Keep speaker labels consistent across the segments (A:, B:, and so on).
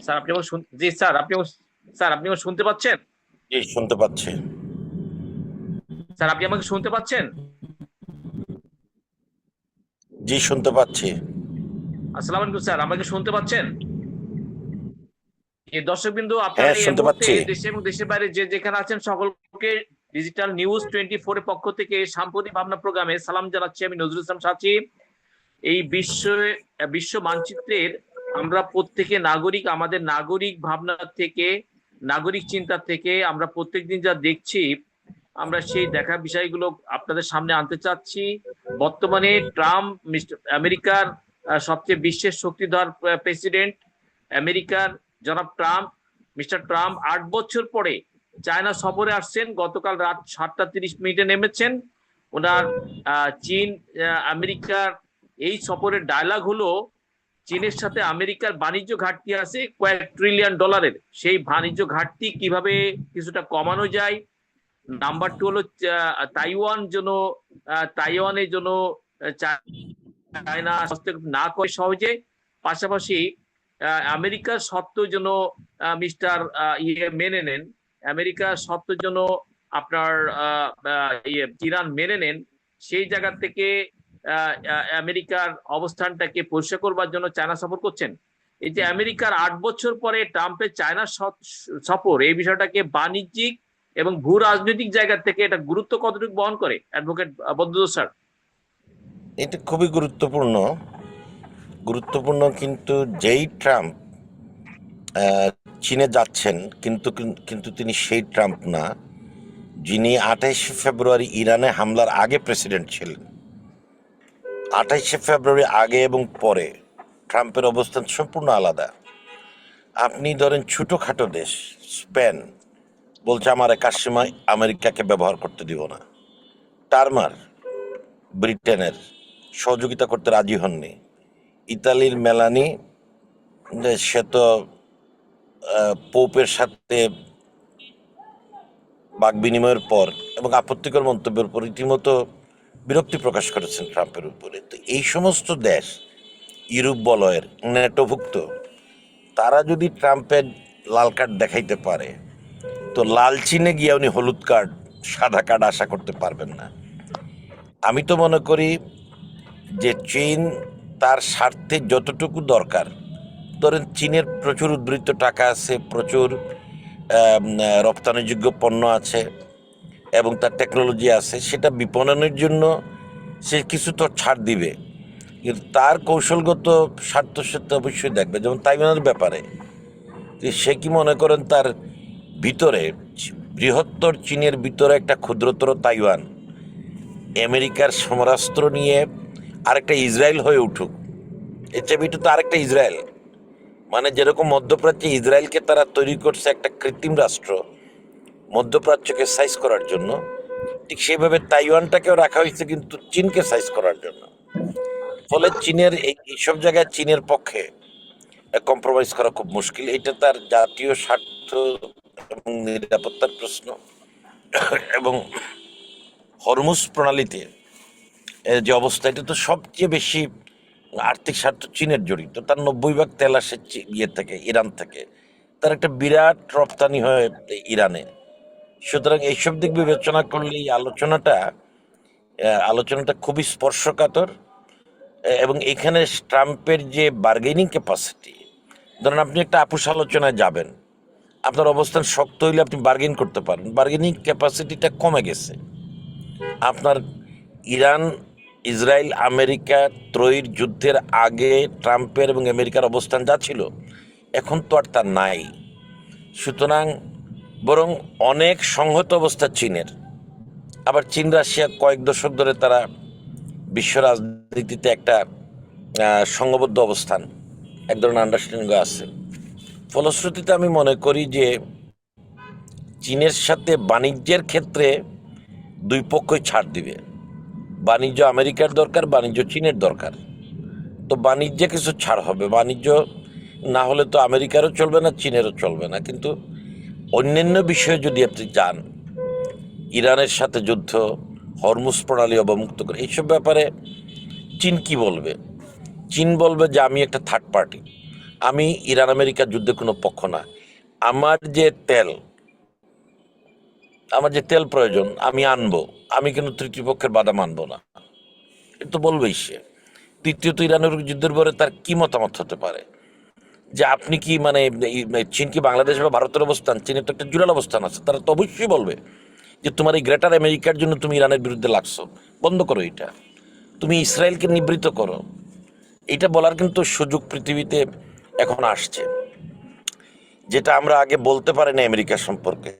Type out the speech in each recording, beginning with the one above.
A: Sir আপনি আমার জি sir আপনি আমার শুনতে পাচ্ছেন?
B: জি, শুনতে পাচ্ছি।
A: স্যার আপনি আমাকে শুনতে পাচ্ছেন?
B: জি, শুনতে পাচ্ছি।
A: আসসালামু আলাইকুম স্যার, আমাকে শুনতে পাচ্ছেন? এই দর্শকবিন্দু, আপনারা
B: হ্যাঁ,
A: এই
B: শুনতে
A: মুহূর্তে
B: পাচ্ছি।
A: দেশে এবং দেশের বাইরে যে যেখানে আছেন সকলকে ডিজিটাল নিউজ 24 এর পক্ষ থেকে সাম্প্রতিক ভাবনা প্রোগ্রামে সালাম জানাচ্ছি। আমি নজরুল ইসলাম সাচি। এই বিশ্ব মানচিত্রের আমরা প্রত্যেকে নাগরিক, আমাদের নাগরিক ভাবনা থেকে, নাগরিক চিন্তা থেকে আমরা প্রত্যেকদিন যা দেখছি, আমরা সেই দেখা বিষয়গুলো আপনাদের সামনে আনতে চাচ্ছি। বর্তমানে ট্রাম্প, আমেরিকার সবচেয়ে বিশ্বের শক্তিধর প্রেসিডেন্ট, আমেরিকার জনাব ট্রাম্প, মিস্টার ট্রাম্প 8 বছর পরে চায়না সফরে আসছেন। গতকাল রাত 7টা 30 মিনিটে নেমেছেন। ওনার চীন, আমেরিকার এই সফরের ডায়লগ হলো, চীনের সাথে আমেরিকার বাণিজ্য ঘাটতি আছে কয়েক ট্রিলিয়ন ডলারের, সেই বাণিজ্য ঘাটতি কিভাবে কিছুটা কমানো যায়। নাম্বার 2 হলো তাইওয়ানের জন্য চায়না হস্তক্ষেপ না করে সহজে। পাশাপাশি আমেরিকার শর্ত যেন মিস্টার মেনে নেন, আমেরিকার শর্তের জন্য আপনার ইরান মেনে নেন। সেই জায়গা থেকে আমেরিকার অবস্থানটাকে পরিষ্কার করবার জন্য চায়না সফর করছেন। এই যে আমেরিকার 8 বছর পরে ট্রাম্পের চায়না সফর, এই বিষয়টাকে বাণিজ্যিক এবং ভূ রাজনৈতিক জায়গা থেকে এটা গুরুত্ব কতটুকু বহন করে, অ্যাডভোকেট বদরুদ্দোজা স্যার?
B: এটা খুবই গুরুত্বপূর্ণ। গুরুত্বপূর্ণ, কিন্তু যেই ট্রাম্প আহ, চীনে যাচ্ছেন, কিন্তু কিন্তু তিনি সেই ট্রাম্প না যিনি 28শে ফেব্রুয়ারি ইরানে হামলার আগে প্রেসিডেন্ট ছিলেন। 28শে ফেব্রুয়ারি আগে এবং পরে ট্রাম্পের অবস্থান সম্পূর্ণ আলাদা। আপনি ধরেন ছোটোখাটো দেশ স্পেন বলছে আমার একার সময় আমেরিকাকে ব্যবহার করতে দিব না। টারমার ব্রিটেনের সহযোগিতা করতে রাজি হননি। ইতালির মেলানি, সে তো পোপের সাথে বাক বিনিময়ের পর এবং আপত্তিকর মন্তব্যের পর রীতিমতো বিরক্তি প্রকাশ করেছেন ট্রাম্পের উপরে। তো এই সমস্ত দেশ ইউরোপ বলয়ের নেটোভুক্ত, তারা যদি ট্রাম্পের লাল কার্ড দেখাইতে পারে, তো লাল চিনে গিয়ে উনি হলুদ কার্ড, সাদা কার্ড আশা করতে পারবেন না। আমি তো মনে করি যে চীন তার স্বার্থে যতটুকু দরকার, ধরেন চীনের প্রচুর উদ্বৃত্ত টাকা আছে, প্রচুর রপ্তানিযোগ্য পণ্য আছে এবং তার টেকনোলজি আছে, সেটা বিপণনের জন্য সে কিছু তো ছাড় দিবে। কিন্তু তার কৌশলগত স্বার্থ সে তো অবশ্যই দেখবে। যেমন তাইওয়ানের ব্যাপারে সে কি মনে করেন তার ভিতরে, বৃহত্তর চীনের ভিতরে একটা ক্ষুদ্রতর তাইওয়ান আমেরিকার সমরাস্ত্র নিয়ে আরেকটা ইসরায়েল হয়ে উঠুক? এর চেয়ে তো আরেকটা ইসরায়েল, মানে যেরকম মধ্যপ্রাচ্যে ইসরায়েলকে তারা তৈরি করছে একটা কৃত্রিম রাষ্ট্র মধ্যপ্রাচ্যকে সাইজ করার জন্য, ঠিক সেইভাবে তাইওয়ানটাকেও রাখা হয়েছে কিন্তু চীনকে সাইজ করার জন্য। ফলে চীনের এইসব জায়গায় চীনের পক্ষে কম্প্রোমাইজ করা খুব মুশকিল। এটা তার জাতীয় স্বার্থ এবং নিরাপত্তার প্রশ্ন। এবং হরমুজ প্রণালীতে যে অবস্থা, এটা তো সবচেয়ে বেশি আর্থিক স্বার্থ চীনের জড়িত। তার 90 ভাগ তেল আসে ইয়ে থেকে, ইরান থেকে। তার একটা বিরাট রপ্তানি হয় ইরানে। সুতরাং এইসব দিক বিবেচনা করলে এই আলোচনাটা খুবই স্পর্শকাতর। এবং এখানে ট্রাম্পের যে বার্গেনিং ক্যাপাসিটি, ধরেন আপনি একটা আপোষ আলোচনায় যাবেন, আপনার অবস্থান শক্ত হইলে আপনি বার্গেন করতে পারেন, বার্গেনিং ক্যাপাসিটিটা কমে গেছে আপনার। ইরান, ইসরায়েল, আমেরিকা ত্রয়ীর যুদ্ধের আগে ট্রাম্পের এবং আমেরিকার অবস্থান যা ছিল, এখন তো আর তা নাই। সুতরাং বরং অনেক সংহত অবস্থা চীনের। আবার চীন রাশিয়া কয়েক দশক ধরে তারা বিশ্ব রাজনীতিতে একটা সংঘবদ্ধ অবস্থান, এক ধরনের আন্ডারস্ট্যান্ডিং আছে। ফলশ্রুতিতে আমি মনে করি যে চীনের সাথে বাণিজ্যের ক্ষেত্রে দুই পক্ষই ছাড় দিবে। বাণিজ্য আমেরিকার দরকার, বাণিজ্য চীনের দরকার। তো বাণিজ্যে কিছু ছাড় হবে। বাণিজ্য না হলে তো আমেরিকারও চলবে না, চীনেরও চলবে না। কিন্তু অন্যান্য বিষয়ে যদি আপনি যান, ইরানের সাথে যুদ্ধ, হরমুজ প্রণালী অবমুক্ত করে, এইসব ব্যাপারে চীন কি বলবে? চীন বলবে যে আমি একটা থার্ড পার্টি, আমি ইরান আমেরিকার যুদ্ধে কোনো পক্ষ না, আমার যে তেল প্রয়োজন আমি আনবো, আমি কিন্তু তৃতীয় পক্ষের বাধা মানবো না। এটা তো বলবেই সে। তৃতীয়ত, ইরানের যুদ্ধের পরে তার কি মতামত হতে পারে? যে আপনি কি মানে চীন কি বাংলাদেশ বা ভারতের অবস্থান? চীনের তো একটা জুড়াল অবস্থান আছে, তারা তো অবশ্যই বলবে যে তোমার এই গ্রেটার আমেরিকার জন্য তুমি ইরানের বিরুদ্ধে লাগছো, বন্ধ করো এটা, তুমি ইসরায়েলকে নিবৃত্ত করো। এটা বলার কিন্তু সুযোগ পৃথিবীতে এখন আসছে, যেটা আমরা আগে বলতে পারি না আমেরিকা সম্পর্কে।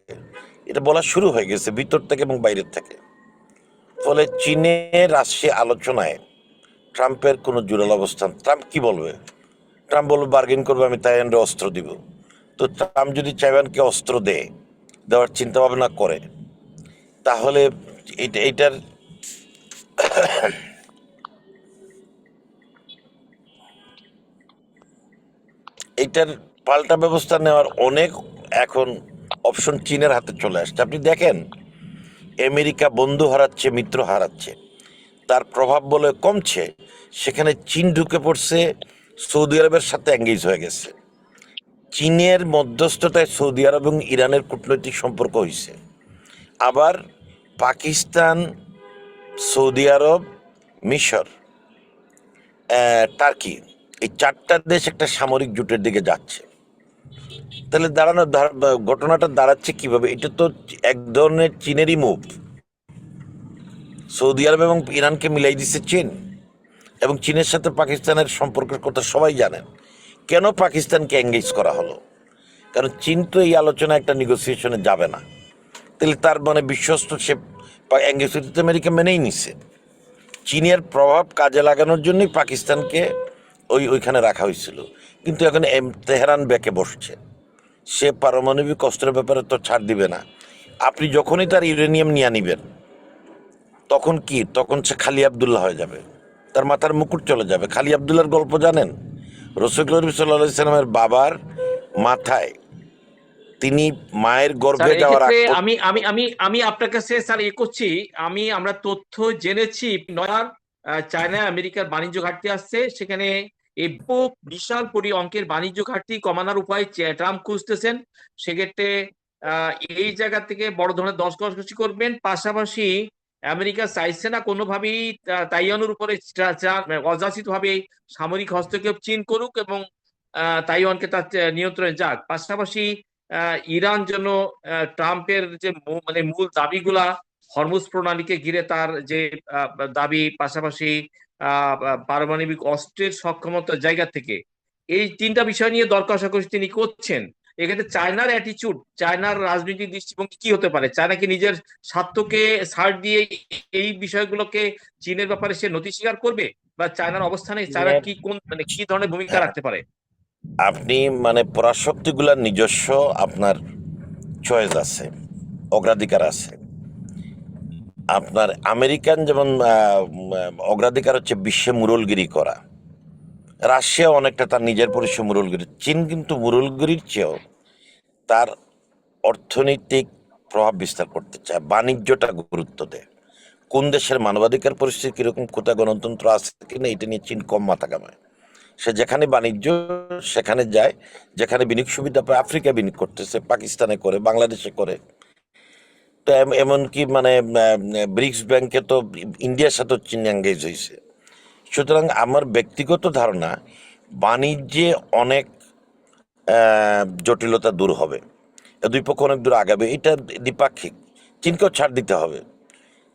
B: এটা বলা শুরু হয়ে গেছে ভিতর থেকে এবং বাইরের থেকে। ফলে চীনের রাশিয়া আলোচনায় ট্রাম্পের কোনো জোরাল অবস্থান, ট্রাম্প কি বলবে? ট্রাম্প বলবে বার্গেন করবে, আমি তাইওয়ানকে অস্ত্র দিব। তো ট্রাম্প যদি তাইওয়ানকে অস্ত্র দেওয়ার চিন্তা ভাবনা করে, তাহলে এইটার এইটার পাল্টা ব্যবস্থা নেওয়ার অনেক এখন অপশন চীনের হাতে চলে আসছে। আপনি দেখেন, আমেরিকা বন্ধু হারাচ্ছে, মিত্র হারাচ্ছে, তার প্রভাব বলে কমছে, সেখানে চীন ঢুকে পড়ছে, সৌদি আরবের সাথে এঙ্গেজ হয়ে গেছে। চীনের মধ্যস্থতায় সৌদি আরব এবং ইরানের কূটনৈতিক সম্পর্ক হয়েছে। আবার পাকিস্তান, সৌদি আরব, মিশর, টার্কি, এই চারটা দেশ একটা সামরিক জোটের দিকে যাচ্ছে। তাহলে ঘটনাটা দাঁড়াচ্ছে কিভাবে? এটা তো এক ধরনের চীনেরই মুভ। সৌদি আরব এবং ইরানকে মিলাই দিচ্ছে চীন, এবং চীনের সাথে পাকিস্তানের সম্পর্কের কথা সবাই জানেন। কেন পাকিস্তানকে এঙ্গেজ করা হলো? কারণ চীন তো এই আলোচনা একটা নেগোসিয়েশনে যাবে না। তাহলে তার মানে বিশ্বস্ত সে এঙ্গেজ হতে আমেরিকা মেনেই নিছে। চীনের প্রভাব কাজে লাগানোর জন্যই পাকিস্তানকে ওইখানে রাখা হয়েছিল। কিন্তু এখন তেহরান বেঁকে বসছে, সে পারমাণবিক অস্ত্রের ব্যাপারে তো ছাড় দিবে না। আপনি যখনই তার ইউরেনিয়াম নিয়ে নিবেন, তখন কি? তখন সে খালি আবদুল্লাহ হয়ে যাবে, তার মাথার মুকুট চলে যাবে। খালি আবদুল্লাহর গল্প জানেন? রসুল করিম সাল্লাল্লাহু সাল্লামের বাবার মাথায়, তিনি মায়ের
A: স্যার
B: গর্ভে যাওয়ার
A: এক্ষেত্রে
B: আগ
A: আমি আমি আমি আমি আপনার কাছে স্যার করছি, আমরা তথ্য জেনেছি নয়ার চায়না আমেরিকার বাণিজ্য ঘাটতি আসছে, সেখানে এই বিশাল অঙ্কের বাণিজ্য ঘাটতি কমানোর উপায় ট্রাম্প খুঁজতেছেন। সেক্ষেত্রে এই জায়গা থেকে বড় ধরনের দর কষাকষি করবেন। পাশাপাশি আমেরিকা চাইছে না কোনোভাবেই তাইওয়ানের উপরে অযাচিত ভাবে সামরিক হস্তক্ষেপ চীন করুক এবং তাইওয়ানকে তার নিয়ন্ত্রণে যাক। পাশাপাশি ইরান যেন ট্রাম্পের যে মানে মূল দাবিগুলা, হরমুজ প্রণালীকে ঘিরে তার যে দাবি, পাশাপাশি পারমাণবিক অস্ত্রের সক্ষমতার জায়গা থেকে, এই তিনটা বিষয় নিয়ে দর কষাকষি তিনি করছেন। এক্ষেত্রে চায়নার অ্যাটিচিউড, চায়নার রাজনৈতিক দৃষ্টিভঙ্গি কি হতে পারে? চায়না কি নিজের স্বার্থকে ছাড় দিয়ে এই বিষয়গুলোকে চীনের ব্যাপারে সে নতি স্বীকার করবে, বা চায়নার অবস্থানে চায়না কি কোন মানে কি ধরনের ভূমিকা
B: হ্যাঁ,
A: রাখতে পারে?
B: আপনি মানে পরাশক্তিগুলার নিজস্ব আপনার চয়েস আছে, অগ্রাধিকার আছে। আপনার আমেরিকান যেমন অগ্রাধিকার হচ্ছে বিশ্বে মুরলগিরি করা। রাশিয়া অনেকটা তার নিজের পরিচয় মুরলগিরি। চীন কিন্তু মুরলগিরির চেয়েও তার অর্থনৈতিক প্রভাব বিস্তার করতে চায়, বাণিজ্যটা গুরুত্ব দেয়। কোন দেশের মানবাধিকার পরিস্থিতি কিরকম, কোথায় গণতন্ত্র আছে কিনা, এটা নিয়ে চীন কম মাথা কামায়। সে যেখানে বাণিজ্য সেখানে যায়, যেখানে বিনিয়োগ সুবিধা পায়। আফ্রিকায় বিনিয়োগ করতেছে, পাকিস্তানে করে, বাংলাদেশে করে। তো এমনকি মানে ব্রিক্স ব্যাংকে তো ইন্ডিয়ার সাথে চীন এঙ্গেজ হয়েছে। সুতরাং আমার ব্যক্তিগত ধারণা, বাণিজ্যে অনেক জটিলতা দূর হবে, দুই পক্ষ অনেক দূর আগাবে। এটা দ্বিপাক্ষিক, চীনকেও ছাড় দিতে হবে।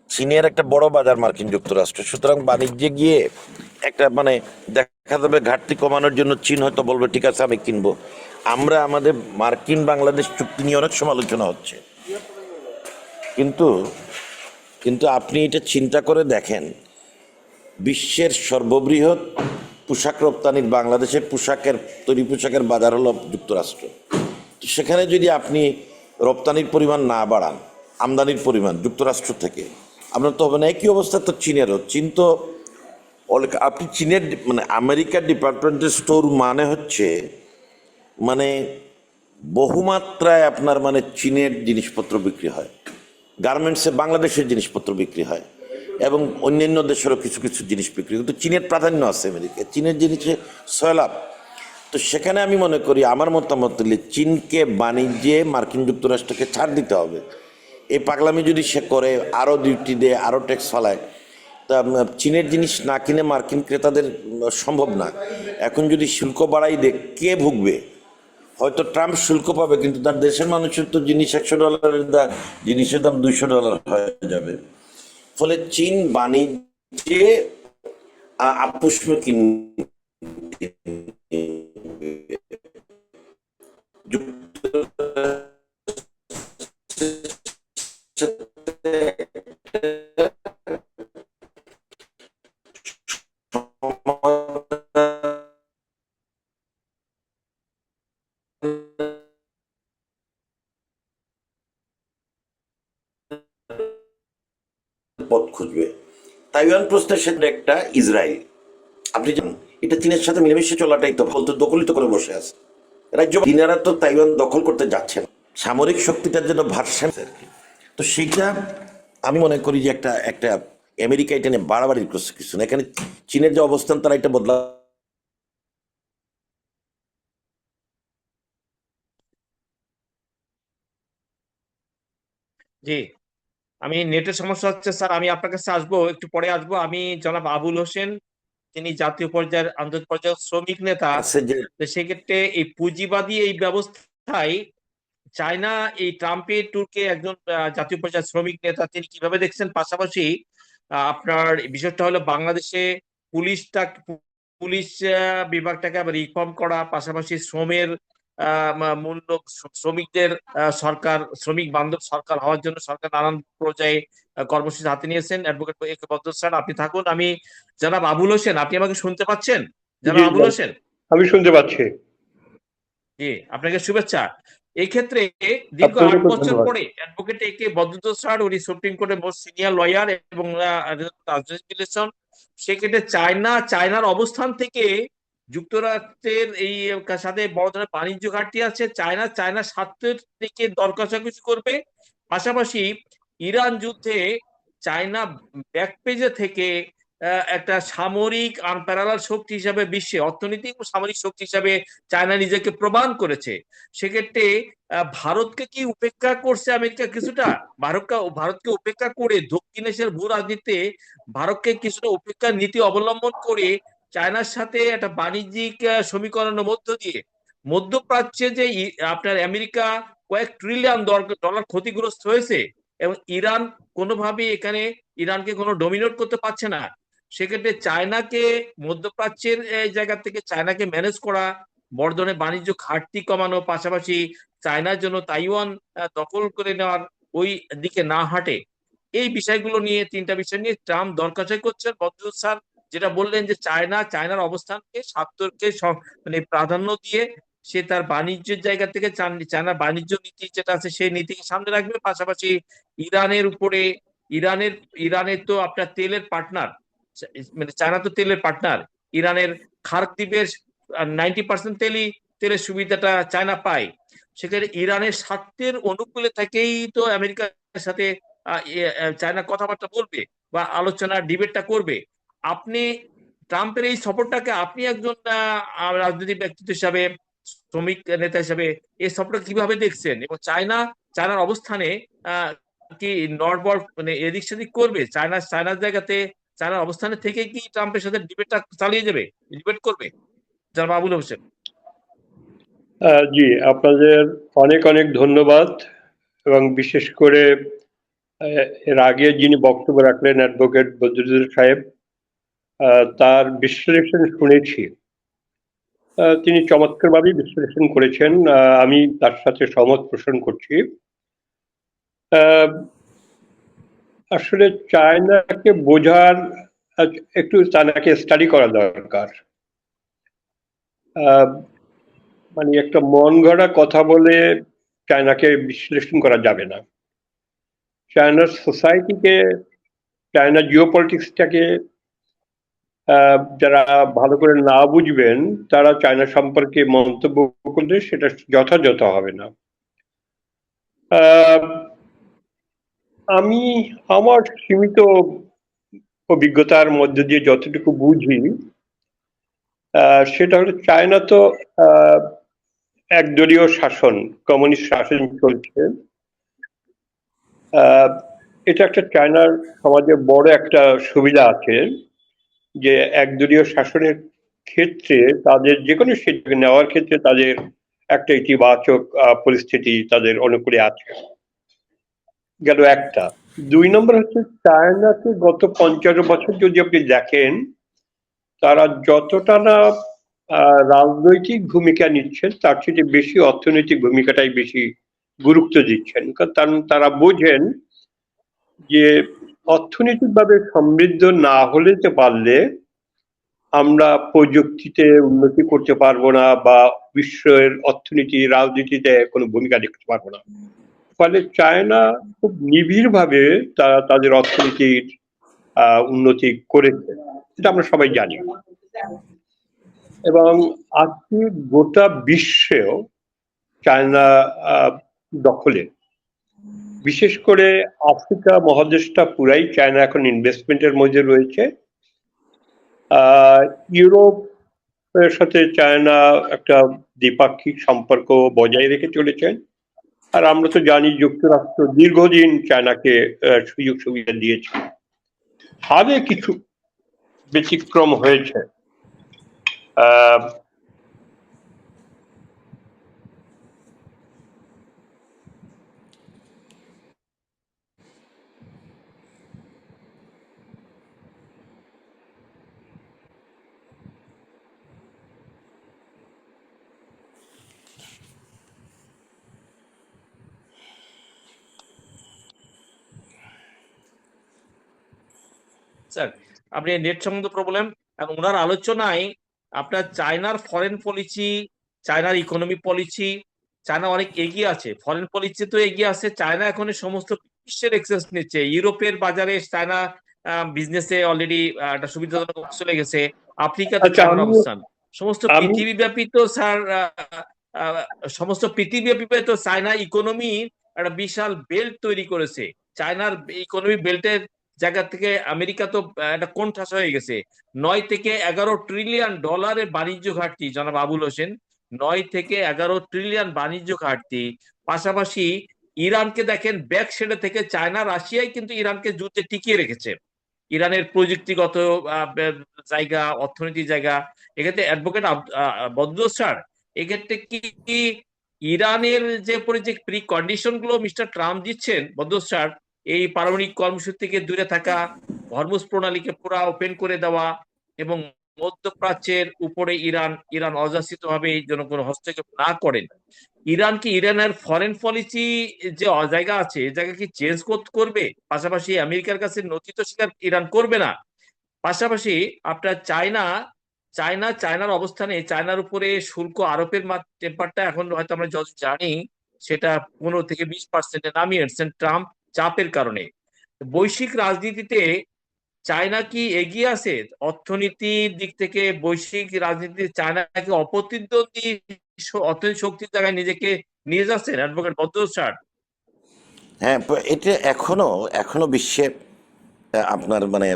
B: চীনের একটা বড় বাজার মার্কিন যুক্তরাষ্ট্র, সুতরাং বাণিজ্যে গিয়ে একটা মানে দেখা যাবে ঘাটতি কমানোর জন্য চীন হয়তো বলবে ঠিক আছে আমি কিনবো। আমরা আমাদের মার্কিন বাংলাদেশ চুক্তি নিয়ে অনেক সমালোচনা হচ্ছে, কিন্তু কিন্তু আপনি এটা চিন্তা করে দেখেন, বিশ্বের সর্ববৃহৎ পোশাক রপ্তানির, বাংলাদেশের তৈরি পোশাকের বাজার হলো যুক্তরাষ্ট্র। তো সেখানে যদি আপনি রপ্তানির পরিমাণ না বাড়ান, আমদানির পরিমাণ যুক্তরাষ্ট্র থেকে, আপনার তো হবে না। একই অবস্থা তো চীনেরও। চীন তো আপনি চীনের মানে আমেরিকার ডিপার্টমেন্টাল স্টোর মানে হচ্ছে মানে বহুমাত্রায় আপনার মানে চীনের জিনিসপত্র বিক্রি হয়। গার্মেন্টসে বাংলাদেশের জিনিসপত্র বিক্রি হয় এবং অন্যান্য দেশেরও কিছু কিছু জিনিস বিক্রি, কিন্তু চীনের প্রাধান্য আছে আমেরিকায়, চীনের জিনিসে সয়লাভ। তো সেখানে আমি মনে করি, আমার মতামত হলে চীনকে বাণিজ্যে মার্কিন যুক্তরাষ্ট্রকে ছাড় দিতে হবে। এই পাগলামি যদি সে করে, আরও ডিউটি দেয়, আরও ট্যাক্স ফলায়, তা চীনের জিনিস না কিনে মার্কিন ক্রেতাদের সম্ভব না। এখন যদি শুল্ক বাড়াই দেয়, কে ভুগবে? হয়তো ট্রাম্প শুল্ক পাবে, কিন্তু তার দেশের মানুষের তো জিনিস $100 জিনিসের দাম $200 হয়ে যাবে। ফলে চীন বাণিজ্যে আপসমুখী পথ খুঁজবে। তাইওয়ান প্রশ্নের সাথে একটা ইসরায়েল, আপনি জানেন এটা চীনের সাথে মিলেমিশে চলাটাই তো ফলত দখলিত করে বসে আছে রাজ্য। চীনারা তো তাইওয়ান দখল করতে যাচ্ছে না, সামরিক শক্তিটার জন্য ভারসাম্য আর কি। তো সেইটা আমি মনে করি যে একটা একটা আমেরিকা এটা নিয়ে বাড়াবাড়ি করছে কিছু না। এখানে চীনের যে অবস্থান, তারা এটা বদলা।
A: জি, আমি নেটের সমস্যা হচ্ছে স্যার, আমি আপনার কাছে আসবো, একটু পরে আসবো। আমি জনাব আবুল হোসেন, তিনি জাতীয় পর্যায়ের আন্তর্জাতিক পর্যায়ের শ্রমিক নেতা।
B: আছে যে
A: তো সেক্ষেত্রে এই পুঁজিবাদী এই ব্যবস্থায় চায়না এই ট্রাম্পের ট্যুরকে একজন জাতীয় পর্যায়ের শ্রমিক নেতা তিনি কিভাবে দেখছেন? পাশাপাশি আপনার বিষয়টা হলো বাংলাদেশে পুলিশটা পুলিশ বিভাগটাকে আবার রিফর্ম করা, পাশাপাশি শ্রমের মূল্য, শ্রমিকদের সরকার, শ্রমিক বান্ধব সরকার হওয়ার জন্য সরকার নানান পর্যায়ে কর্মসূচি হাতে নিয়েছেন। Advocate A K Badrul sir, আপনি থাকুন। আমি জনাব আবুল হোসেন, আপনি আমাকে শুনতে পাচ্ছেন?
C: জি,
A: জনাব আবুল হোসেন,
C: আমি শুনতে পাচ্ছি।
A: জি, আপনাকে শুভেচ্ছা। এই ক্ষেত্রে দীর্ঘ
C: আপনাকে
A: 8 বছর
C: ধন্যবাদ।
A: পরে advocate A K Badrul sir, উনি সুপ্রিম কোর্টের মোস্ট সিনিয়র লয়ার এবং রাজনৈতিক রিলেশন, সেক্ষেত্রে চায়নার অবস্থান থেকে যুক্তরাষ্ট্রের এই সাথে বড় ধরনের বাণিজ্য ঘাটতি আছে। চায়নার স্বার্থের দিকে দর কষাকষি করবে। পাশাপাশি ইরান যুদ্ধে চায়না ব্যাক পেজে থেকে একটা সামরিক আনপ্যারালাল শক্তি হিসাবে, বিশ্বে অর্থনৈতিক ও সামরিক শক্তি হিসাবে চায়না নিজেকে প্রমাণ করেছে। সেক্ষেত্রে ভারতকে কি উপেক্ষা করছে আমেরিকা কিছুটা? ভারতকে উপেক্ষা করে দক্ষিণ এশিয়ার ভূ রাজনীতিতে ভারতকে কিছুটা উপেক্ষার নীতি অবলম্বন করে চায়নার সাথে একটা বাণিজ্যিক সমীকরণের মধ্য দিয়ে মধ্যপ্রাচ্যে যে আপনার আমেরিকা কয়েক ট্রিলিয়ন ডলার ক্ষতিগ্রস্ত হয়েছে, এবং ইরান কোনোভাবে এখানে ইরানকে কোনো ডমিনেট করতে পারছে না। সেক্ষেত্রে চায়নাকে মধ্যপ্রাচ্যের জায়গা থেকে চায়নাকে ম্যানেজ করা, বড় ধরনের বাণিজ্য ঘাটতি কমানো, পাশাপাশি চায়নার জন্য তাইওয়ান দখল করে নেওয়ার ওই দিকে না হাঁটে, এই বিষয়গুলো নিয়ে, তিনটা বিষয় নিয়ে ট্রাম্প দর কষাই করছেন। বদরুল স্যার যেটা বললেন যে চায়নার অবস্থানকে, স্বার্থকে মানে প্রাধান্য দিয়ে সে তার বাণিজ্যের জায়গা থেকে চায়নার বাণিজ্য নীতি যেটা আছে সেই নীতিকে সামনে রাখবে। পাশাপাশি ইরানের উপরে, ইরানের ইরানের তো আপনার তেলের পার্টনার, মানে চায়না তো তেলের পার্টনার। ইরানের খার্ক দ্বীপের 90% তেলের সুবিধাটা চায়না পায়। সেখানে ইরানের স্বার্থের অনুকূলে থেকেই তো আমেরিকার সাথে চায়না কথাবার্তা বলবে বা আলোচনা ডিবেটটা করবে। আপনি ট্রাম্পের এই সফরটাকে, আপনি একজন রাজনৈতিক ব্যক্তিত্ব হিসাবে, শ্রমিক নেতা হিসাবে এই সফরটা কিভাবে দেখছেন? এবং চায়নার অবস্থানে আহ কি নড়বড় মানে এদিক সেদিক করবে? চায়নার জায়গাতে, চায়নার অবস্থানে থেকে কি ট্রাম্পের সাথে ডিবেটটা চালিয়ে যাবে, ডিবেট করবে? জনাব আবুল হোসেন।
C: জি, আপনাদের অনেক অনেক ধন্যবাদ। এবং বিশেষ করে এর আগে যিনি বক্তব্য রাখলেন অ্যাডভোকেট বদরুল সাহেব, তার বিশ্লেষণ শুনেছি। তিনি চমৎকারভাবে বিশ্লেষণ করেছেন, আমি তার সাথে সহমত পোষণ করছি। আসলে চায়নাকে বোঝার, একটু চায়নাকে স্টাডি করা দরকার। মানে একটা মন গড়া কথা বলে চায়নাকে বিশ্লেষণ করা যাবে না। চায়নার সোসাইটিকে, চায়না জিওপলিটিক্সটাকে যারা ভালো করে না বুঝবেন, তারা চায়না সম্পর্কে মন্তব্য করলে সেটা যথাযথ হবে না। আমি আমার সীমিত অভিজ্ঞতার মধ্যে দিয়ে যতটুকু বুঝি, সেটা হলো চায়না তো আহ, একদলীয় শাসন, কমিউনিস্ট শাসন চলছে। আহ, এটা একটা চায়নার সমাজে বড় একটা সুবিধা আছে যে একদলীয় শাসনের ক্ষেত্রে তাদের যে কোনো সিদ্ধান্ত নেওয়ার ক্ষেত্রে তাদের একটা ইতিবাচক পরিস্থিতি তাদের অনুকূলে আছে। গেল একটা। 2 নম্বর হচ্ছে চায়নাকে গত 50 বছর যদি আপনি দেখেন, তারা যতটা না রাজনৈতিক ভূমিকা নিচ্ছেন তার চেয়ে বেশি অর্থনৈতিক ভূমিকাটাই বেশি গুরুত্ব দিচ্ছেন। কারণ তারা বোঝেন যে অর্থনৈতিকভাবে সমৃদ্ধ না হলে পারলে আমরা প্রযুক্তিতে উন্নতি করতে পারবো না বা বিশ্বের অর্থনীতি রাজনীতিতে কোনো ভূমিকা দেখতে পারবো না। ফলে চায়না খুব নিবিড়ভাবে তারা তাদের অর্থনীতির উন্নতি করেছে, এটা আমরা সবাই জানি। এবং আজকে গোটা বিশ্বেও চায়না দখলে, বিশেষ করে আফ্রিকা মহাদেশটা পুরাই চায়না এখন ইনভেস্টমেন্টের মধ্যে রয়েছে। ইউরোপের সাথে চায়না একটা দ্বিপাক্ষিক সম্পর্ক বজায় রেখে চলেছেন। আর আমরা তো জানি যুক্তরাষ্ট্র দীর্ঘদিন চায়নাকে সুযোগ সুবিধা দিয়েছে। হালে কিছু ব্যতিক্রম হয়েছে। আহ,
A: স্যার, আপনি নেট সম্বন্ধ প্রবলেম, এবং ওনার আলোচনায় আপনার চায়নার ফরেন পলিসি, চায়নার ইকোনমি পলিসি, চায়না অনেক এগিয়ে আছে, ফরেন পলিসি তো এগিয়ে আছে। চায়না এখন সমস্ত বিশ্বের এক্সেস নিচ্ছে, ইউরোপের বাজারে চায়না বিজনেসে অলরেডি একটা সুবিধাজনক চলে গেছে। আফ্রিকাতে
C: আচ্ছা,
A: চায়নার
C: আমি
A: অবস্থান সমস্ত
C: আমি
A: পৃথিবীব্যাপী তো স্যার, সমস্ত পৃথিবীব্যাপী তো চায়না ইকোনমি একটা বিশাল বেল্ট তৈরি করেছে। চায়নার ইকোনমি বেল্টের জায়গা থেকে আমেরিকা তো একটা কোণঠাসা হয়ে গেছে। 9 থেকে 11 ট্রিলিয়ন ডলারের বাণিজ্য ঘাটতি, জনাব আবুল হোসেন। 9 থেকে 11 ট্রিলিয়ন বাণিজ্য ঘাটতি। পাশাপাশি ইরানকে দেখেন, ব্যাক সেডে থেকে চায়না রাশিয়াই কিন্তু ইরানকে যুদ্ধে টিকিয়ে রেখেছে। ইরানের প্রযুক্তিগত জায়গা, অর্থনীতির জায়গা। এক্ষেত্রে অ্যাডভোকেট বদরুল স্যার, এক্ষেত্রে কি ইরানের যে পরে যে প্রি কন্ডিশন গুলো মিস্টার ট্রাম্প দিচ্ছেন, বদরুল স্যার, এই পারমাণবিক কর্মসূচি থেকে দূরে থাকা, হরমুজ প্রণালীকে পুরা ওপেন করে দেওয়া, এবং মধ্যপ্রাচ্যের উপরে ইরান অযাচিত ভাবে যেন কোনো হস্তক্ষেপ না করেন, ইরান কি ইরানের ফরেন পলিসি যে জায়গা আছে এই জায়গা কি চেঞ্জ করবে? পাশাপাশি আমেরিকার কাছে নথি তো স্বীকার ইরান করবে না। পাশাপাশি আপনার চায়নার অবস্থানে, চায়নার উপরে শুল্ক আরোপের টেম্পারটা এখন হয়তো আমরা যত জানি সেটা 15 থেকে 20% নামিয়ে এনেছেন ট্রাম্প চাপের কারণে। বৈশ্বিক রাজনীতিতে চায়না কি এগিয়ে আছে অর্থনীতির দিক থেকে? বৈশ্বিক রাজনীতিতে চায়না কি অপ্রতিদ্বন্দ্বী অর্থনৈতিক শক্তির জায়গায় নিজেকে নিয়ে যাচ্ছেন, অ্যাডভোকেট বদরুল স্যার?
B: হ্যাঁ, এটা এখনো এখনো বিশ্বে আপনার মানে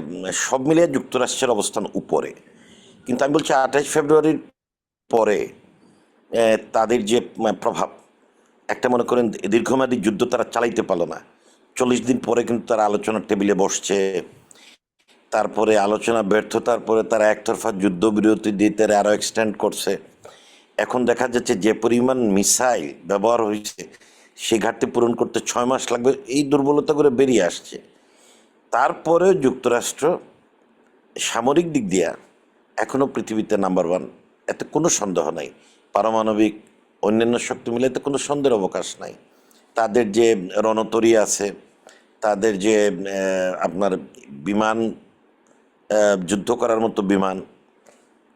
B: সব মিলিয়ে যুক্তরাষ্ট্রের অবস্থান উপরে। কিন্তু আমি বলছি 28 ফেব্রুয়ারির পরে তাদের যে প্রভাব, একটা মনে করেন দীর্ঘমেয়াদী যুদ্ধ তারা চালাইতে পারলো না, 40 দিন পরে কিন্তু তারা আলোচনার টেবিলে বসছে। তারপরে আলোচনা ব্যর্থতার পরে তারা একতরফা যুদ্ধবিরতি দিয়ে তারা আরও এক্সটেন্ড করছে। এখন দেখা যাচ্ছে যে পরিমাণ মিসাইল ব্যবহার হয়েছে সেই ঘাটতি পূরণ করতে 6 মাস লাগবে, এই দুর্বলতা করে বেরিয়ে আসছে। তারপরে যুক্তরাষ্ট্র সামরিক দিক দিয়া এখনও পৃথিবীতে নাম্বার 1, এতে কোনো সন্দেহ নাই। পারমাণবিক অন্যান্য শক্তি মিলে এতে কোনো সন্দেহের অবকাশ নাই। তাদের যে রণতরী আছে, তাদের যে আপনার বিমান, যুদ্ধ করার মতো বিমান,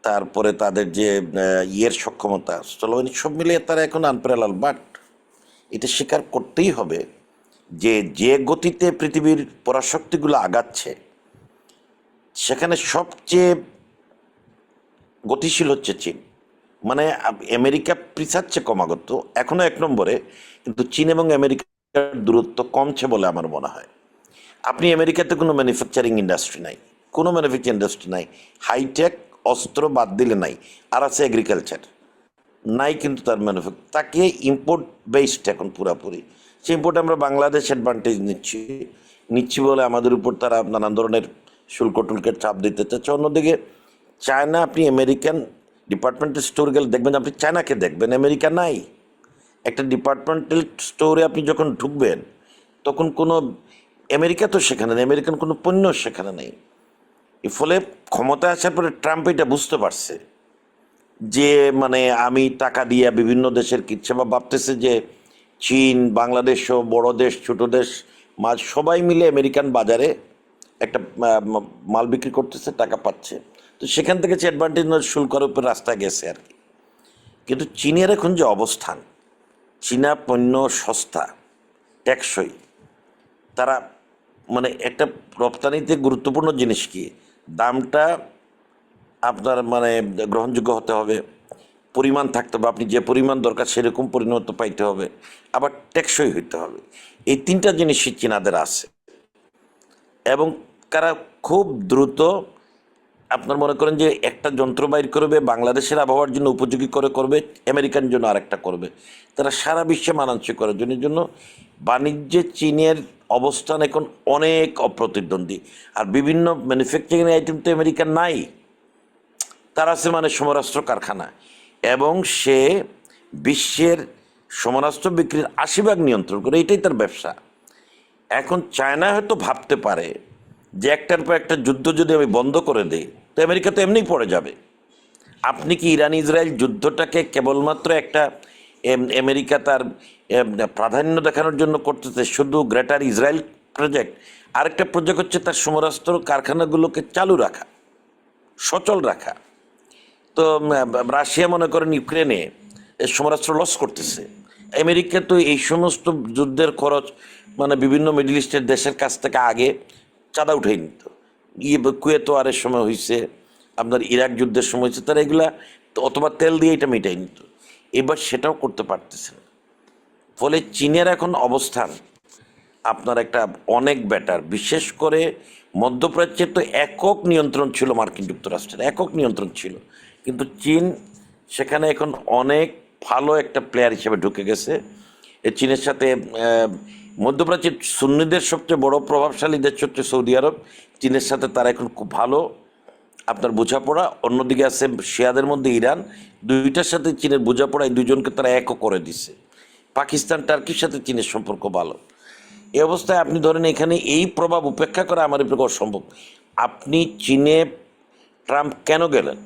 B: তারপরে তাদের যে ইয়ের সক্ষমতা, স্থলবাহিনী, সব মিলিয়ে তারা এখন আনপ্যারালাল। বাট এটা স্বীকার করতেই হবে যে যে গতিতে পৃথিবীর পরাশক্তিগুলো আগাচ্ছে সেখানে সবচেয়ে গতিশীল হচ্ছে চীন। মানে আমেরিকা পিছাচ্ছে ক্রমাগত, এখনো 1 নম্বরে, কিন্তু চীন এবং আমেরিকার দূরত্ব কমছে বলে আমার মনে হয়। আপনি আমেরিকাতে কোনো ম্যানুফ্যাকচারিং ইন্ডাস্ট্রি নাই, কোনো ম্যানুফ্যাকচারিং ইন্ডাস্ট্রি নাই, হাইটেক অস্ত্র বাদ দিলে নাই, আর আছে এগ্রিকালচার নাই, কিন্তু তার তাকে ইম্পোর্ট বেসড এখন পুরাপুরি। সেই ইম্পোর্টে আমরা বাংলাদেশ অ্যাডভান্টেজ নিচ্ছি বলে আমাদের উপর তারা নানান ধরনের শুল্ক টুল্কের চাপ দিতে চাচ্ছে। অন্যদিকে চায়না, আপনি আমেরিকান ডিপার্টমেন্টাল স্টোর গেলে দেখবেন, আপনি চায়নাকে দেখবেন, আমেরিকা নাই। একটা ডিপার্টমেন্টাল স্টোরে আপনি যখন ঢুকবেন তখন কোনো আমেরিকা তো সেখানে নেই, আমেরিকান কোনো পণ্য সেখানে নেই। এর ফলে ক্ষমতায় আসার পরে ট্রাম্প এটা বুঝতে পারছে যে মানে আমি টাকা দিয়ে বিভিন্ন দেশের কিচ্ছে, বা ভাবতেছে যে চীন, বাংলাদেশও বড় দেশ, ছোট দেশ, মাঝ সবাই মিলে আমেরিকান বাজারে একটা মাল বিক্রি করতেছে, টাকা পাচ্ছে। তো সেখান থেকে যে অ্যাডভান্টেজ শুল্কের উপর রাস্তায় গেছে আর কি। কিন্তু চীনের এখন যে অবস্থান, চীনা পণ্য সস্তা, টেকসই, তারা মানে একটা রপ্তানিতে গুরুত্বপূর্ণ জিনিস কি, দামটা আপনার মানে গ্রহণযোগ্য হতে হবে, পরিমাণ থাকতে হবে, আপনি যে পরিমাণ দরকার সেরকম পরিণত পাইতে হবে, আবার টেকসই হইতে হবে। এই তিনটা জিনিসই চীনাদের আছে, এবং তারা খুব দ্রুত আপনার মনে করেন যে একটা যন্ত্র বাইর করবে বাংলাদেশের আবহাওয়ার জন্য উপযোগী করে করবে, আমেরিকান জন্য আরেকটা করবে। তারা সারা বিশ্বে মানানসই করার জন্য বাণিজ্যে চীনের অবস্থান এখন অনেক অপ্রতিদ্বন্দ্বী। আর বিভিন্ন ম্যানুফ্যাকচারিং আইটেম তো আমেরিকার নাই, তার আছে মানে সমরাস্ত্র কারখানা, এবং সে বিশ্বের সমরাস্ত্র বিক্রির ৮০% নিয়ন্ত্রণ করে, এটাই তার ব্যবসা। এখন চায়না হয়তো ভাবতে পারে যে একটার পর একটা যুদ্ধ যদি আমি বন্ধ করে দিই তো আমেরিকা তো এমনিই পড়ে যাবে। আপনি কি ইরান ইসরায়েল যুদ্ধটাকে কেবলমাত্র একটা আমেরিকা তার প্রাধান্য দেখানোর জন্য করতেছে, শুধু গ্রেটার ইসরায়েল প্রজেক্ট? আরেকটা প্রজেক্ট হচ্ছে তার সমরাস্ত্র কারখানাগুলোকে চালু রাখা, সচল রাখা। তো রাশিয়া মনে করেন ইউক্রেনে সমরাস্ত্র লস করতেছে, আমেরিকা তো এই সমস্ত যুদ্ধের খরচ মানে বিভিন্ন মিডল ইস্টের দেশের কাছ থেকে আগে চাঁদা উঠেই নিত। কুয়েতোয়ারের সময় হয়েছে, আপনার ইরাক যুদ্ধের সময় হয়েছে, তারা এগুলা অথবা তেল দিয়ে এটা মিটাই নিত। এবার সেটাও করতে পারতেছে না। ফলে চীনের এখন অবস্থান আপনার একটা অনেক বেটার। বিশেষ করে মধ্যপ্রাচ্যে তো একক নিয়ন্ত্রণ ছিল মার্কিন যুক্তরাষ্ট্রের, একক নিয়ন্ত্রণ ছিল, কিন্তু চীন সেখানে এখন অনেক ভালো একটা প্লেয়ার হিসেবে ঢুকে গেছে। এই চীনের সাথে মধ্যপ্রাচ্যের সুন্নিদের সবচেয়ে বড় প্রভাবশালী দেশ হচ্ছে সৌদি আরব, চীনের সাথে তারা এখন খুব ভালো আপনার বোঝাপড়া। অন্যদিকে আছে শিয়াদের মধ্যে ইরান, দুইটার সাথে চীনের বোঝাপড়া, এই দুজনকে তারা একও করে দিছে। পাকিস্তান, টার্কির সাথে চীনের সম্পর্ক ভালো। এই অবস্থায় আপনি ধরেন এখানে এই প্রভাব উপেক্ষা করা আমার পক্ষে অসম্ভব। আপনি চীনে ট্রাম্প কেন গেলেন?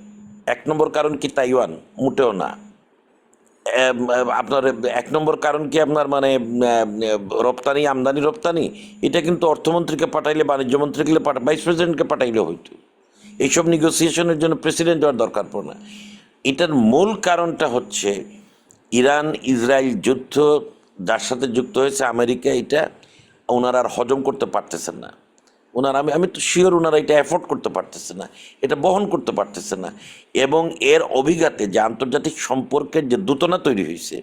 B: এক নম্বর কারণ কি তাইওয়ান? মোটেও না। আপনার এক নম্বর কারণ কি আপনার মানে রপ্তানি, আমদানি রপ্তানি? এটা কিন্তু অর্থমন্ত্রীকে পাঠাইলে, বাণিজ্য মন্ত্রীকে ভাইস প্রেসিডেন্টকে পাঠাইলে হইতো। এইসব নেগোসিয়েশনের জন্য প্রেসিডেন্ট হওয়ার দরকার পড়ে না। এটার মূল কারণটা হচ্ছে ইরান ইসরায়েল যুদ্ধ যার সাথে যুক্ত হয়েছে আমেরিকা, এটা ওনারা আর হজম করতে পারতেছেন না। ওনারা আমি তো শিওর ওনারা এটা অ্যাফোর্ড করতে পারতেছে না, এটা বহন করতে পারতেছে না। এবং এর অভিঘাতে যে আন্তর্জাতিক সম্পর্কের যে দূতনা তৈরি হয়েছে,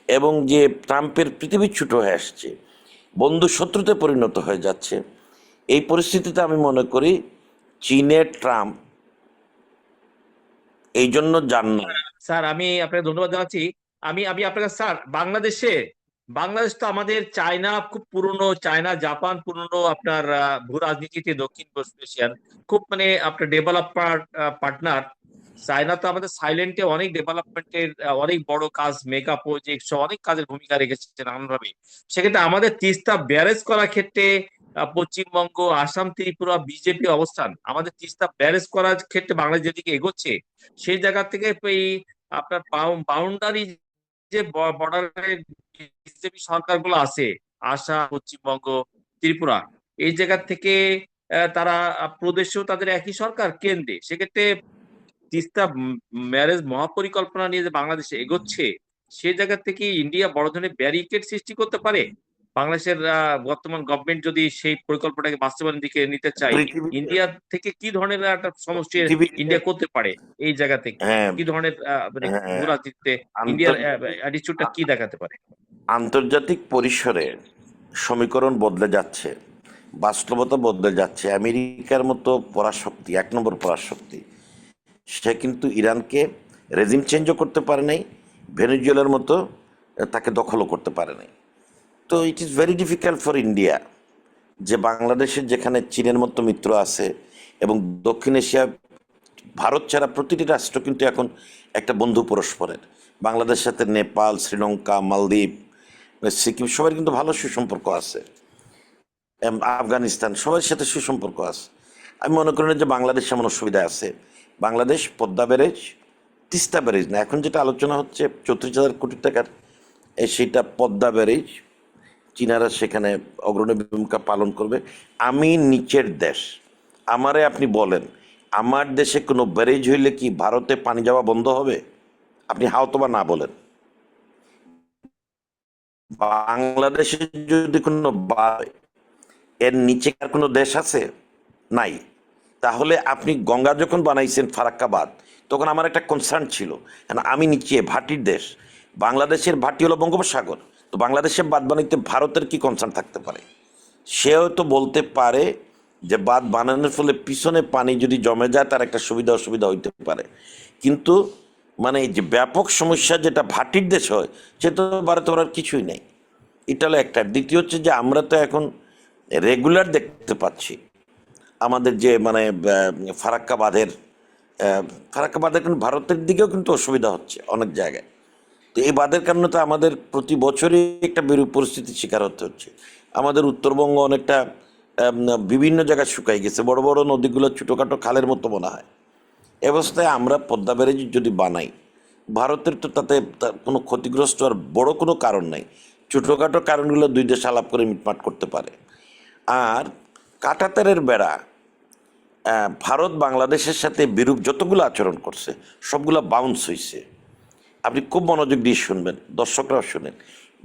B: এবং যে ট্রাম্পের পৃথিবী ছোট হয়ে আসছে, বন্ধু শত্রুতে পরিণত হয়ে যাচ্ছে, এই পরিস্থিতিতে আমি মনে করি চীনের ট্রাম্প এই জন্য যান না।
A: স্যার আমি আপনাকে ধন্যবাদ জানাচ্ছি। আমি আমি আপনাকে স্যার, বাংলাদেশ তো আমাদের চায়না খুব পুরনো, চায়না জাপান পুরনো আপনার ভূ রাজনীতিতে দক্ষিণ এশিয়ার খুব মানে আপনার ডেভেলপার পার্টনার। চায়না তো আমাদের সাইলেন্টে অনেক ডেভেলপমেন্টের অনেক বড় কাজ, মেগা প্রজেক্ট অনেক কাজের ভূমিকা রেখেছে নানানভাবে। সেক্ষেত্রে আমাদের তিস্তা ব্যারেজ করার ক্ষেত্রে পশ্চিমবঙ্গ, আসাম, ত্রিপুরা বিজেপি অবস্থান, আমাদের তিস্তা ব্যারেজ করার ক্ষেত্রে বাংলাদেশ যেদিকে এগোচ্ছে সেই জায়গা থেকে এই আপনার বাউন্ডারি যে বর্ডারের বিজেপি সরকারগুলো আছে, আসাম, পশ্চিমবঙ্গ, ত্রিপুরা, এই জায়গা থেকে তারা প্রদেশেও তাদের একই সরকার, কেন্দ্রে, সেক্ষেত্রে তিস্তা ম্যারেজ মহাপরিকল্পনা নিয়ে যে বাংলাদেশে এগোচ্ছে, সেই জায়গা থেকে ইন্ডিয়া বড় ধরনের ব্যারিকেড সৃষ্টি করতে পারে। বাংলাদেশের বর্তমান গভর্নমেন্ট যদি সেই পরিকল্পনাটাকে বাস্তবায়নের দিকে নিতে চায়,
B: পৃথিবীতে
A: ইন্ডিয়া থেকে কি ধরনের একটা সমষ্টি
B: পৃথিবীতে
A: ইন্ডিয়া করতে পারে এই জায়গা থেকে?
B: হ্যাঁ,
A: কি ধরনের মানে
B: হ্যাঁ,
A: ভূরাজনীতিতে ইন্ডিয়ার
B: আন্তর্জাতিক
A: অ্যাটিচিউডটা কি দেখাতে পারে?
B: আন্তর্জাতিক পরিসরে সমীকরণ বদলে যাচ্ছে। বাস্তবতা বদলে যাচ্ছে। আমেরিকার মতো পরাশক্তি, 1 নম্বর পরাশক্তি, সে কিন্তু ইরানকে রেজিম চেঞ্জও করতে পারে নাই, ভেনেজুয়েলার মতো তাকে দখলও করতে পারে নাই। তো it is very difficult for India যে বাংলাদেশের যেখানে চীনের মতো মিত্র আছে এবং দক্ষিণ এশিয়া, ভারত ছাড়া প্রতিটি রাষ্ট্র কিন্তু এখন একটা বন্ধু পরস্পরের। বাংলাদেশের সাথে নেপাল, শ্রীলঙ্কা, মালদ্বীপ, সিকিম সবার কিন্তু ভালো সুসম্পর্ক আছে। আফগানিস্তান সবার সাথে সুসম্পর্ক আছে। আমি মনে করি না যে বাংলাদেশ এমন অসুবিধা আছে। বাংলাদেশ পদ্মা ব্যারেজ, তিস্তা ব্যারেজ না, এখন যেটা আলোচনা হচ্ছে 34,000 কোটি টাকার, সেটা পদ্মা ব্যারেজ। চীনারা সেখানে অগ্রণী ভূমিকা পালন করবে। আমি নিচের দেশ, আমারে আপনি বলেন আমার দেশে কোনো ব্যারেজ হইলে কি ভারতে পানি যাওয়া বন্ধ হবে? আপনি হাওতবা না বলেন। বাংলাদেশে যদি কোনো এর নিচে আর কোনো দেশ আছে? নাই। তাহলে আপনি গঙ্গা যখন বানাইছেন ফারাক্কাবাদ, তখন আমার একটা কনসার্ন ছিল, কেন আমি নিচে ভাটির দেশ, বাংলাদেশের ভাটি হলো বঙ্গোপসাগর, তো বাংলাদেশের বাঁধ বানাইতে ভারতের কি কনসার্ন থাকতে পারে? সেও তো বলতে পারে যে বাঁধ বানানোর ফলে পিছনে পানি যদি জমে যায় তার একটা সুবিধা অসুবিধা হইতে পারে, কিন্তু মানে এই যে ব্যাপক সমস্যা যেটা ভাটির দেশ হয়, সে তো ভারতে ওর আর কিছুই নেই। এটা হলো একটা। দ্বিতীয় হচ্ছে যে আমরা তো এখন রেগুলার দেখতে পাচ্ছি আমাদের যে মানে ফারাক্কা বাঁধের ফারাক্কা বাঁধের কিন্তু ভারতের দিকেও কিন্তু অসুবিধা হচ্ছে অনেক জায়গায়। তো এই বাঁধের কারণে তো আমাদের প্রতি বছরই একটা বিরূপ পরিস্থিতির শিকার হতে হচ্ছে। আমাদের উত্তরবঙ্গ অনেকটা বিভিন্ন জায়গায় শুকাই গেছে, বড় বড় নদীগুলো ছোটোখাটো খালের মতো মনে হয়। এ অবস্থায় আমরা পদ্মা ব্যারেজ যদি বানাই, ভারতের তো তাতে কোনো ক্ষতিগ্রস্ত আর বড় কোনো কারণ নাই। ছোটোখাটো কারণগুলো দুই দেশ আলাপ করে মিটমাট করতে পারে। আর কাঁটাতারের বেড়া, ভারত বাংলাদেশের সাথে বিরূপ যতগুলো আচরণ করছে সবগুলো বাউন্স হয়েছে। আপনি খুব মনোযোগ দিয়ে শুনবেন, দর্শকরাও শুনেন।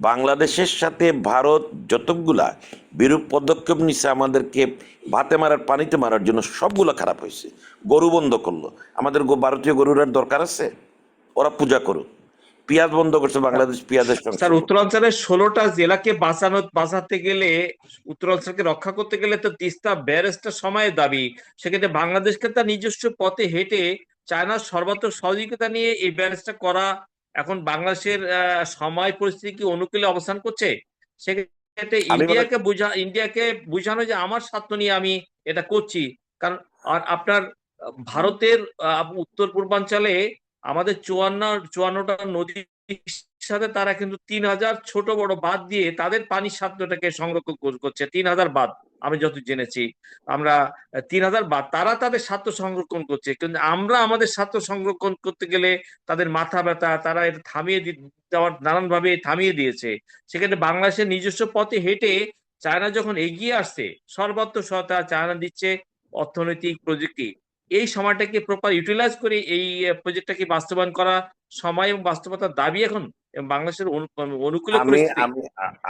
B: বাংলাদেশের সাথে ভারত যতগুলা বিরূপ পদক্ষেপ নিচ্ছে আমাদেরকে ভাতে মারার পানিতে মারার জন্য, সবগুলো খারাপ হয়েছে। গরু বন্ধ করলো, আমাদের ভারতীয় গরুর আর দরকার আছে? ওরা পূজা করুক। পেঁয়াজ বন্ধ করছে, বাংলাদেশ পেঁয়াজের
A: স্যার,
B: সংসদ।
A: উত্তরাঞ্চলের 16টা জেলাকে বাঁচাতে গেলে, উত্তরাঞ্চলকে রক্ষা করতে গেলে তো তিস্তা ব্যারেজটা সময়ের দাবি। সেক্ষেত্রে বাংলাদেশকে তার নিজস্ব পথে হেঁটে চায়নার সর্বাত্মক সহযোগিতা নিয়ে এই ব্যারেজটা করা এখন বাংলাদেশের সময় পরিস্থিতি কি অনুকূলে অবস্থান করছে? সেক্ষেত্রে
B: আমি মনে
A: ইন্ডিয়াকে বুঝানো যে আমার স্বার্থ নিয়ে আমি এটা করছি। কারণ আর আপনার ভারতের উত্তর পূর্বাঞ্চলে আমাদের চুয়ান্নটা নদী সাথে তারা কিন্তু 3,000 ছোট বড় বাঁধ দিয়ে তাদের পানির স্বার্থটাকে সংরক্ষণ করছে। 3,000 বাঁধ আমি যত জেনেছি, আমরা 3,000 বাঁধ তারা তাদের স্বার্থ সংরক্ষণ করছে, কিন্তু আমরা আমাদের স্বার্থ সংরক্ষণ করতে গেলে তাদের মাথা ব্যথা, তারা এটা দেওয়ার নানান ভাবে থামিয়ে দিয়েছে। সেক্ষেত্রে বাংলাদেশের নিজস্ব পথে হেঁটে চায়না যখন এগিয়ে আসছে, সর্বাত্মক সহায়তা চায়না দিচ্ছে, অর্থনৈতিক, প্রযুক্তি, এই সময়টাকে প্রপার ইউটিলাইজ করে এই প্রজেক্টটাকে বাস্তবায়ন করা সময় এবং বাস্তবতার দাবি এখন বাংলাদেশের অনুকূলে
B: আমি
A: পরিস্থিতি।
B: আমি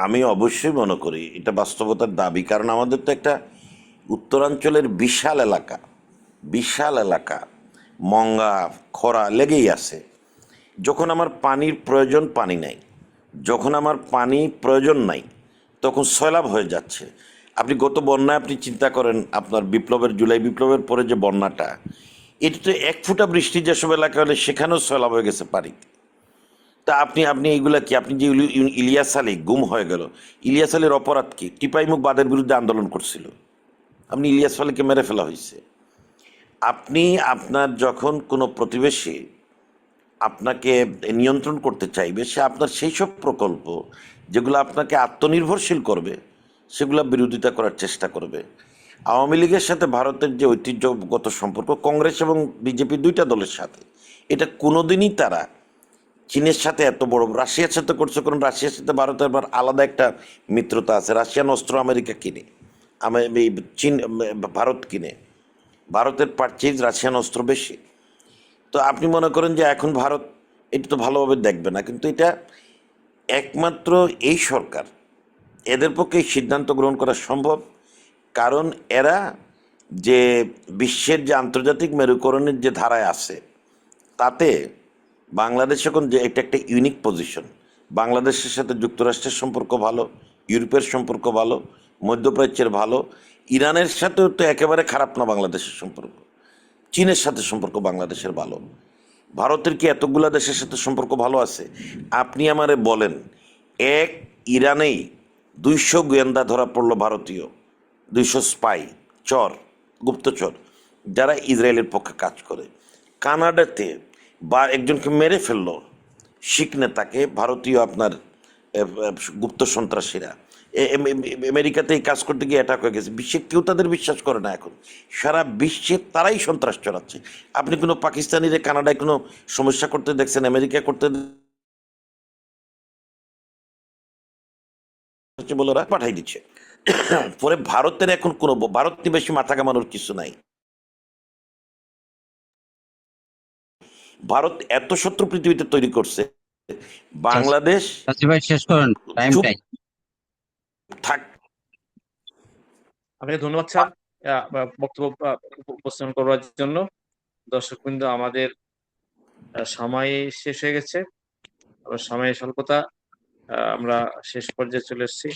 B: আমি অবশ্যই মনে করি এটা বাস্তবতার দাবি, কারণ আমাদের তো একটা উত্তরাঞ্চলের বিশাল এলাকা মঙ্গা খরা লেগেই আছে। যখন আমার পানির প্রয়োজন পানি নাই, যখন আমার পানি প্রয়োজন নাই, তখন সয়লাব হয়ে যাচ্ছে। আপনি গত বন্যায় আপনি চিন্তা করেন, আপনার জুলাই বিপ্লবের পরে যে বন্যাটা, এটা তো 1 ফুটা বৃষ্টি যেসব এলাকা হলে সেখানেও সয়লাব হয়ে গেছে পানিতে। তা আপনি আপনি এইগুলা কি, আপনি যে ইলিয়াস আলী গুম হয়ে গেল, ইলিয়াস আলীর অপরাধ কি? টিপাইমুখ বাঁধের বিরুদ্ধে আন্দোলন করছিল, আপনি ইলিয়াস আলীকে মেরে ফেলা হয়েছে। আপনি আপনার যখন কোনো প্রতিবেশী আপনাকে নিয়ন্ত্রণ করতে চাইবে, সে আপনার সেই সব প্রকল্প যেগুলো আপনাকে আত্মনির্ভরশীল করবে সেগুলো বিরোধিতা করার চেষ্টা করবে। আওয়ামী লীগের সাথে ভারতের যে ঐতিহ্যগত সম্পর্ক, কংগ্রেস এবং বিজেপি দুইটা দলের সাথে, এটা কোনোদিনই তারা চীনের সাথে এত বড়, রাশিয়ার সাথে করছে, কারণ রাশিয়ার সাথে ভারতের আবার আলাদা একটা মিত্রতা আছে। রাশিয়ান অস্ত্র আমেরিকা কিনে, চীন ভারত কিনে, ভারতের পারচেজ রাশিয়ান অস্ত্র বেশি। তো আপনি মনে করেন যে এখন ভারত এটা তো ভালোভাবে দেখবে না, কিন্তু এটা একমাত্র এই সরকার, এদের পক্ষে এই সিদ্ধান্ত গ্রহণ করা সম্ভব। কারণ এরা যে বিশ্বের যে আন্তর্জাতিক মেরুকরণের যে ধারায় আছে, তাতে বাংলাদেশ এখন যে এটা একটা ইউনিক পজিশন। বাংলাদেশের সাথে যুক্তরাষ্ট্রের সম্পর্ক ভালো, ইউরোপের সম্পর্ক ভালো, মধ্যপ্রাচ্যের ভালো, ইরানের সাথেও তো একেবারে খারাপ না বাংলাদেশের সম্পর্ক, চীনের সাথে সম্পর্ক বাংলাদেশের ভালো। ভারতের কি এতগুলা দেশের সাথে সম্পর্ক ভালো আছে? আপনি আমারে বলেন, এক ইরানেই 200 গোয়েন্দা ধরা পড়লো ভারতীয়, 200 স্পাই, চর, গুপ্তচর, যারা ইসরায়েলের পক্ষে কাজ করে। কানাডাতে বা একজনকে মেরে ফেললো শিখ নেতাকে ভারতীয় আপনার গুপ্ত সন্ত্রাসীরা। আমেরিকাতে এই কাজ করতে গিয়ে অ্যাটাক হয়ে গেছে, বিশ্বে কেউ তাদের বিশ্বাস করে না এখন, সারা বিশ্বে তারাই সন্ত্রাস চড়াচ্ছে। আপনি কোনো পাকিস্তানিরে কানাডায় কোনো সমস্যা করতে দেখছেন? আমেরিকা করতে বলে ওরা পাঠাই দিচ্ছে। পরে ভারতের এখন কোনো, ভারত নিয়ে বেশি মাথা কামানোর কিছু নাই। ভারত এত শত্রু পৃথিবীতে তৈরি করছে, বাংলাদেশ
D: ভাই শেষ করুন,
B: চুপ
D: টাইমটাই।
B: থাক।
A: আপনাকে ধন্যবাদ স্যার বক্তব্য উপস্থাপন করার জন্য। দর্শকবৃন্দ, আমাদের সময় শেষ হয়ে গেছে, আবার সময়ের স্বল্পতা, আমরা শেষ পর্যায়ে চলে এসেছি।